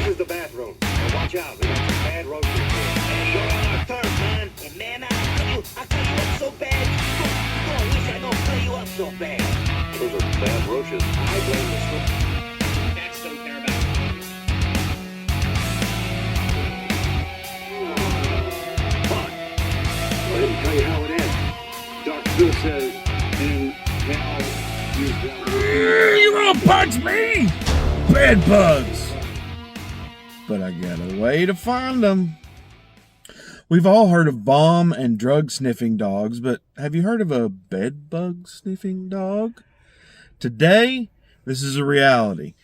This is the bathroom. Now watch out. We got some bad roaches here. Hey, you're on our turf, man. And man, I cut you up so bad. I wish I don't cut you up so bad. Those are bad roaches. I blame the smoke. That's don't care about. But let me tell you how it ends. Dr. Phil says, and now You're gonna punch me? Bed bugs. But I got a way to find them. We've all heard of bomb and drug sniffing dogs, but have you heard of a bed bug sniffing dog? Today, this is a reality.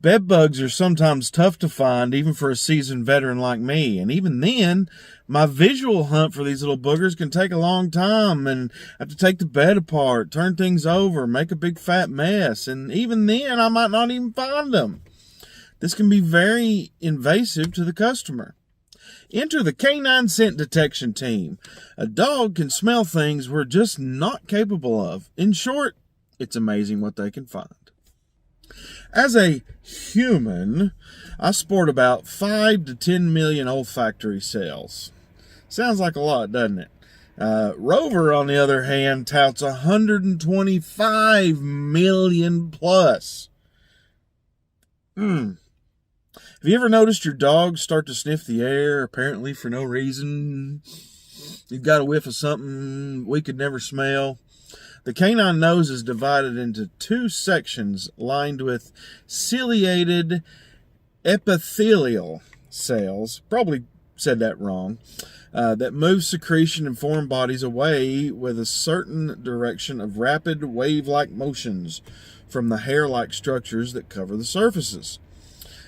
Bed bugs are sometimes tough to find, even for a seasoned veteran like me. And even then, my visual hunt for these little boogers can take a long time, and I have to take the bed apart, turn things over, make a big fat mess. And even then, I might not even find them. This can be very invasive to the customer. Enter the canine scent detection team. A dog can smell things we're just not capable of. In short, it's amazing what they can find. As a human, I sport about 5 to 10 million olfactory cells. Sounds like a lot, doesn't it? Rover, on the other hand, touts 125 million plus. Have you ever noticed your dog start to sniff the air, apparently for no reason? You've got a whiff of something we could never smell. The canine nose is divided into two sections lined with ciliated epithelial cells, probably said that wrong, that move secretion and foreign bodies away with a certain direction of rapid wave-like motions from the hair-like structures that cover the surfaces.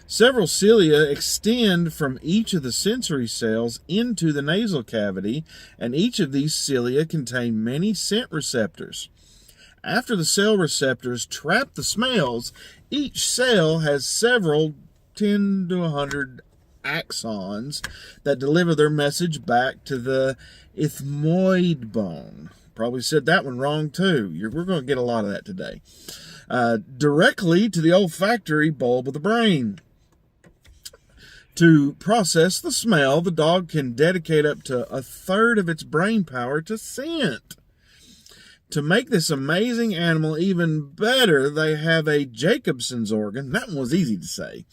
Several cilia extend from each of the sensory cells into the nasal cavity, and each of these cilia contain many scent receptors. After the cell receptors trap the smells, each cell has several 10 to 100 axons that deliver their message back to the ethmoid bone. Probably said that one wrong too. We're going to get a lot of that today. Directly to the olfactory bulb of the brain. To process the smell, the dog can dedicate up to a third of its brain power to scent. To make this amazing animal even better, they have a Jacobson's organ, that one was easy to say,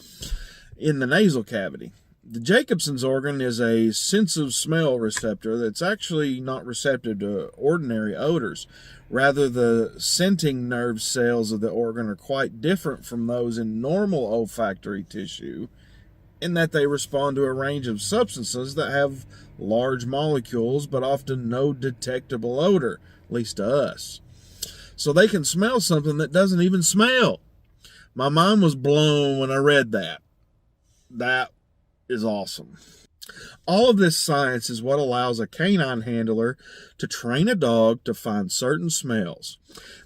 in the nasal cavity. The Jacobson's organ is a sense of smell receptor that's actually not receptive to ordinary odors. Rather, the scenting nerve cells of the organ are quite different from those in normal olfactory tissue, in that they respond to a range of substances that have large molecules but often no detectable odor, at least to us. So they can smell something that doesn't even smell. My mind was blown when I read that. That is awesome. All of this science is what allows a canine handler to train a dog to find certain smells.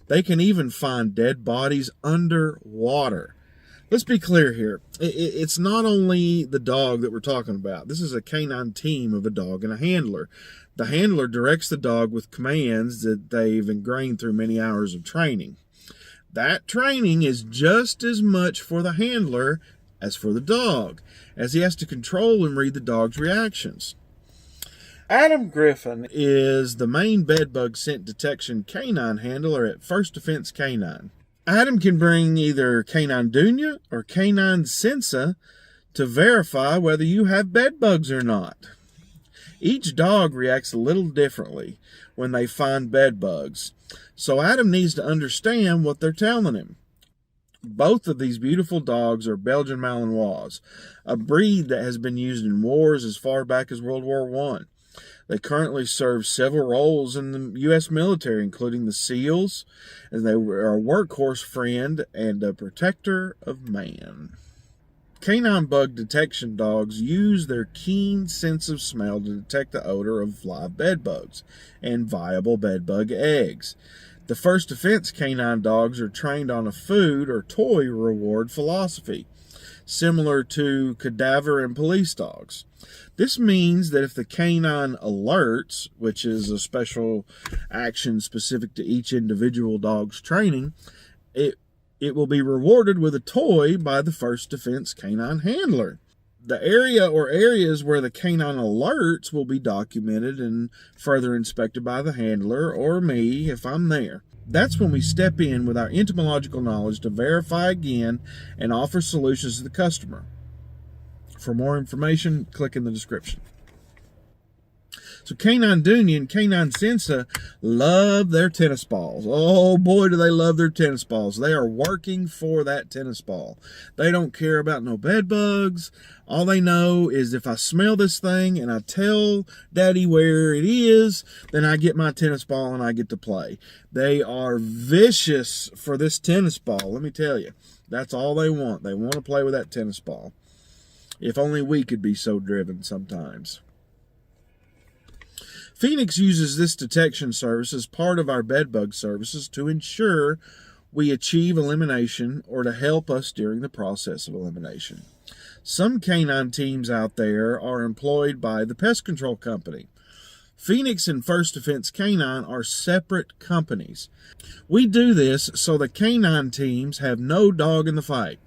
They can even find dead bodies underwater. Let's be clear here. It's not only the dog that we're talking about. This is a canine team of a dog and a handler. The handler directs the dog with commands that they've ingrained through many hours of training. That training is just as much for the handler as for the dog, as he has to control and read the dog's reactions. Adam Griffin is the main bedbug scent detection canine handler at First Defense Canine. Adam can bring either Canine Dunya or Canine Sensa to verify whether you have bed bugs or not. Each dog reacts a little differently when they find bed bugs, so Adam needs to understand what they're telling him. Both of these beautiful dogs are Belgian Malinois, a breed that has been used in wars as far back as World War I. They currently serve several roles in the U.S. military, including the SEALs, and they are a workhorse friend and a protector of man. Canine bug detection dogs use their keen sense of smell to detect the odor of live bed bugs and viable bed bug eggs. The First Defense canine dogs are trained on a food or toy reward philosophy, similar to cadaver and police dogs. This means that if the canine alerts, which is a special action specific to each individual dog's training, it will be rewarded with a toy by the First Defense canine handler. The area or areas where the canine alerts will be documented and further inspected by the handler or me if I'm there. That's when we step in with our entomological knowledge to verify again and offer solutions to the customer. For more information, click in the description. So Canine Dunya and Canine Sensa love their tennis balls. Oh boy, do they love their tennis balls. They are working for that tennis ball. They don't care about no bed bugs. All they know is if I smell this thing and I tell Daddy where it is, then I get my tennis ball and I get to play. They are vicious for this tennis ball, let me tell you. That's all they want. They want to play with that tennis ball. If only we could be so driven sometimes. Phoenix uses this detection service as part of our bedbug services to ensure we achieve elimination or to help us during the process of elimination. Some canine teams out there are employed by the pest control company. Phoenix and First Defense Canine are separate companies. We do this so the canine teams have no dog in the fight.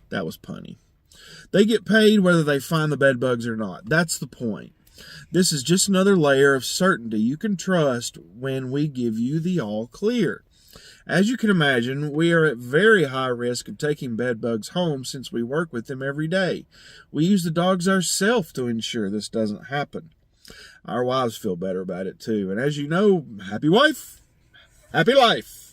That was punny. They get paid whether they find the bedbugs or not. That's the point. This is just another layer of certainty you can trust when we give you the all clear. As you can imagine, we are at very high risk of taking bedbugs home since we work with them every day. We use the dogs ourselves to ensure this doesn't happen. Our wives feel better about it too. And as you know, happy wife, happy life.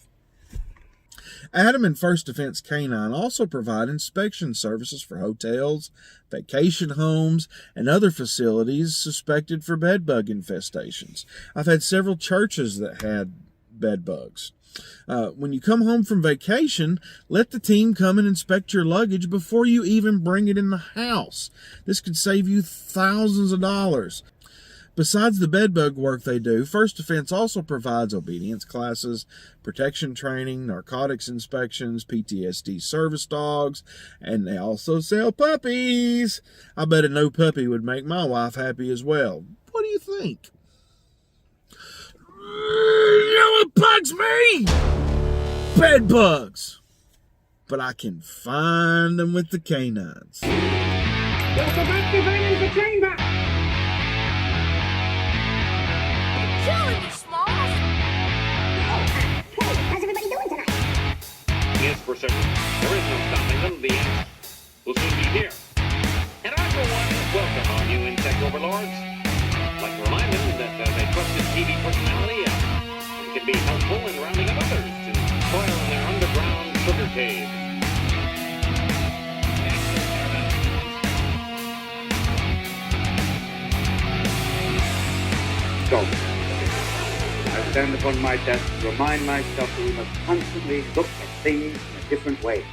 Adam and First Defense Canine also provide inspection services for hotels, vacation homes, and other facilities suspected for bedbug infestations. I've had several churches that had bedbugs. When you come home from vacation, let the team come and inspect your luggage before you even bring it in the house. This could save you thousands of dollars. Besides the bedbug work they do, First Defense also provides obedience classes, protection training, narcotics inspections, PTSD service dogs, and they also sell puppies. I bet a no puppy would make my wife happy as well. What do you think? You know what bugs me? Bedbugs. But I can find them with the canines. There's a vacuum in the chamber! Killing me, Smalls! Hey, how's everybody doing tonight? Yes, for certain. There is no stopping them. The end will soon be here. And I, for one, welcome all you insect overlords. I'd like to remind them that as a trusted TV personality, it can be helpful in rounding up others to toil in their underground sugar cave. So, I stand upon my desk to remind myself that we must constantly look at things in a different way.